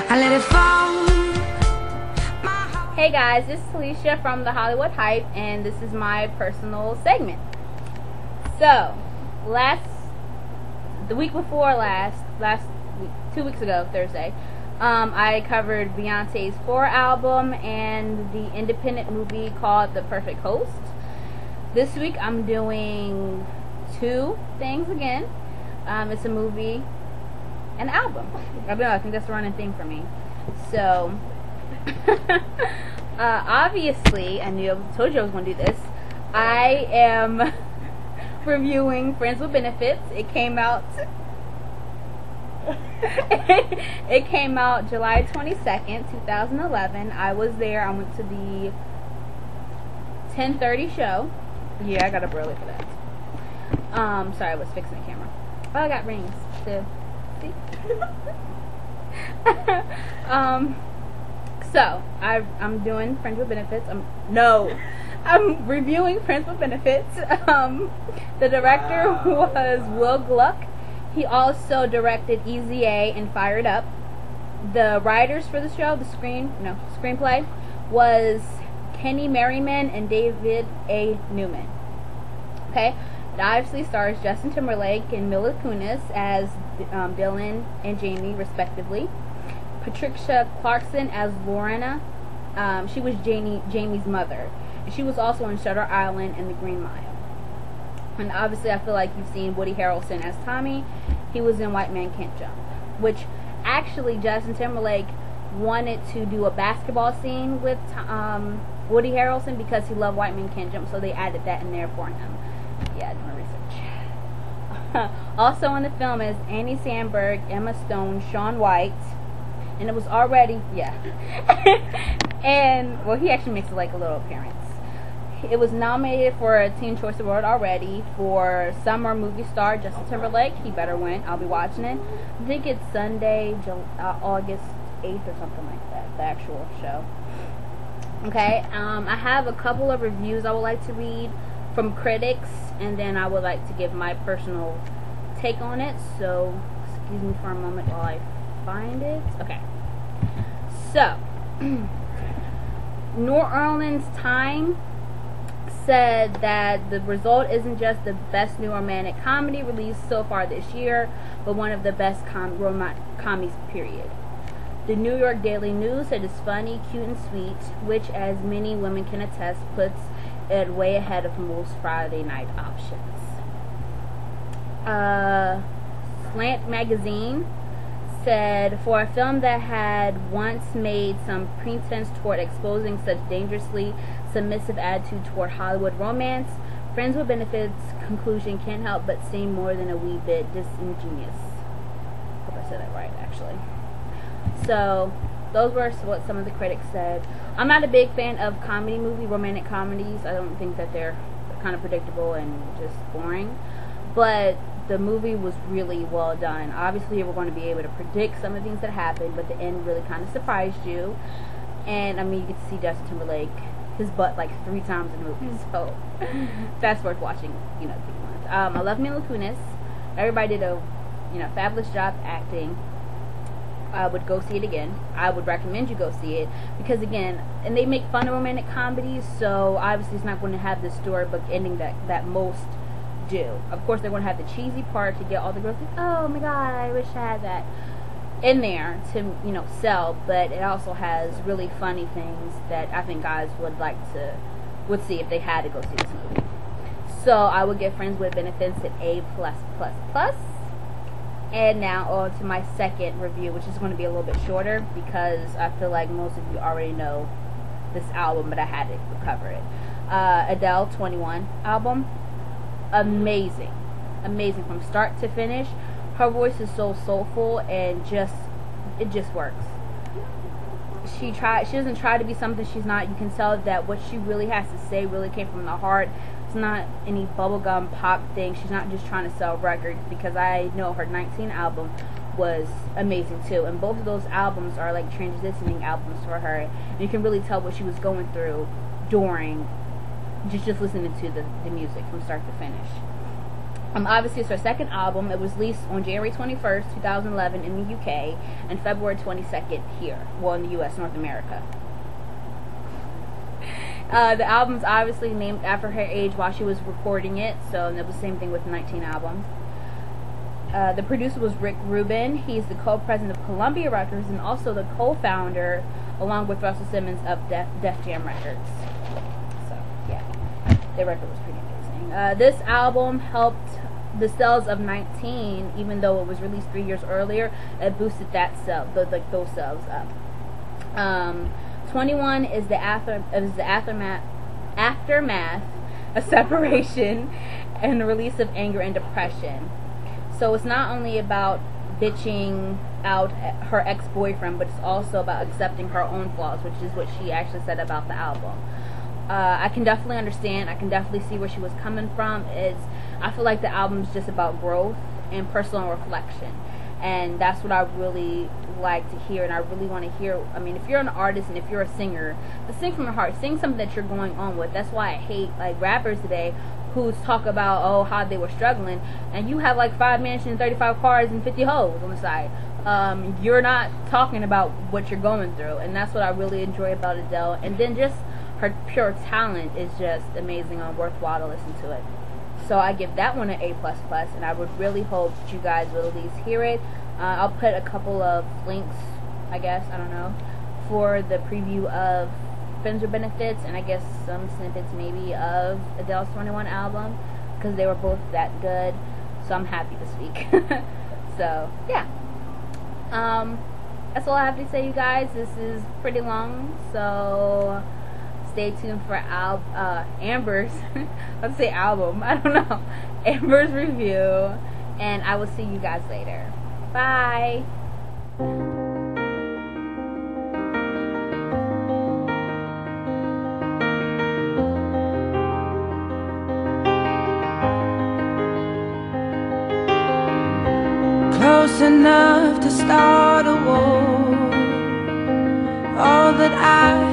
I let it fall. Hey guys, this is Talisha from the Hollywood Hype, and this is my personal segment. So, the week before last week, 2 weeks ago, Thursday, I covered Beyonce's 4 album and the independent movie called The Perfect Host. This week I'm doing 2 things again. It's a movie and album. I think that's a running thing for me. So, obviously, I told you I was going to do this. I am reviewing Friends with Benefits. It came out July 22nd, 2011. I was there. I went to the 10:30 show. Yeah, I got up early for that. Sorry, I was fixing the camera. Oh, I got rings too. See? So I'm doing Friends with Benefits. I'm reviewing Friends with Benefits. The director was Will Gluck. He also directed Easy A and Fired Up. The writers for the show, screenplay, was Kenny Merriman and David A. Newman. Okay, it obviously stars Justin Timberlake and Mila Kunis as Dylan and Jamie, respectively. Patricia Clarkson as Lorena. She was Jamie's mother. And she was also in Shutter Island and The Green Mile. And obviously I feel like you've seen Woody Harrelson as Tommy. He was in White Man Can't Jump. Which, actually, Justin Timberlake wanted to do a basketball scene with Woody Harrelson because he loved White Man Can't Jump, so they added that in there for him. Yeah, doing research. Also in the film is Andy Samberg, Emma Stone, Shaun White. And it was already, and, well, he actually makes like a little appearance. It was nominated for a Teen Choice Award already for Summer Movie Star, Justin Timberlake. He better win. I'll be watching it. I think it's Sunday, August 8th or something like that, the actual show. Okay, I have a couple of reviews I would like to read from critics, and then I would like to give my personal take on it. So, excuse me for a moment while I find it. Okay. So, New Orleans Times said that the result isn't just the best new romantic comedy released so far this year, but one of the best comedies, period. The New York Daily News said it's funny, cute, and sweet, which, as many women can attest, puts it way ahead of most Friday night options. Slant Magazine said, for a film that had once made some pretense toward exposing such dangerously submissive attitude toward Hollywood romance, Friends with Benefits' conclusion can't help but seem more than a wee bit disingenuous. I hope I said that right, actually. So, those were what some of the critics said. I'm not a big fan of romantic comedies. I don't think that they're kind of predictable and just boring. But the movie was really well done. Obviously, we're going to be able to predict some of the things that happened, but the end really kind of surprised you. And, I mean, you get to see Justin Timberlake, his butt, like 3 times in the movie, so that's worth watching, I love Mila Kunis. Everybody did a, fabulous job acting. I would go see it again. I would recommend you go see it, because, again, and they make fun of romantic comedies, so obviously it's not going to have the storybook ending that most do. Of course, they're going to have the cheesy part to get all the girls like, oh my god, I wish I had that in there to, sell, but it also has really funny things that I think guys would see if they had to go see this movie. So I would give Friends with Benefits an A+++. And now on to my second review, which is going to be a little bit shorter because I feel like most of you already know this album, but I had to cover it. Adele 21 album. Amazing from start to finish. Her voice is so soulful and it just works. She doesn't try to be something she's not. You can tell that what she really has to say really came from the heart. It's not any bubblegum pop thing. She's not just trying to sell records, because I know her 19 album was amazing too, and both of those albums are like transitioning albums for her, and you can really tell what she was going through during just listening to the music from start to finish. Obviously, it's her second album. It was released on January 21st, 2011 in the UK, and February 22nd here, well, in the US, North America. The album's obviously named after her age while she was recording it, so it was the same thing with the 19 album. The producer was Rick Rubin. He's the co-president of Columbia Records and also the co-founder, along with Russell Simmons, of Def Jam Records. So, yeah, their record was pretty amazing. This album helped the sales of 19, even though it was released 3 years earlier. It boosted that those sales up. 21 is the aftermath of separation and the release of anger and depression. So it's not only about bitching out her ex-boyfriend, but it's also about accepting her own flaws, which is what she actually said about the album. I can definitely understand. I can definitely see where she was coming from. I feel like the album's just about growth and personal reflection. And that's what I really like to hear, and I really want to hear. I mean, if you're an artist and if you're a singer, sing from your heart. Sing something that you're going on with. That's why I hate like rappers today who talk about how they were struggling, and you have like 5 mansions, 35 cars, and 50 hoes on the side. You're not talking about what you're going through, and that's what I really enjoy about Adele. And then just her pure talent is just amazing and worthwhile to listen to it. So I give that one an A++, and I would really hope that you guys will at least hear it. I'll put a couple of links, I guess, I don't know, for the preview of Friends with Benefits, and I guess some snippets maybe of Adele's 21 album, because they were both that good. So I'm happy this week. So yeah, that's all I have to say, you guys. This is pretty long, so stay tuned for Amber's let's say album, I don't know, Amber's review, and I will see you guys later. Bye. Close enough to start a war. All that I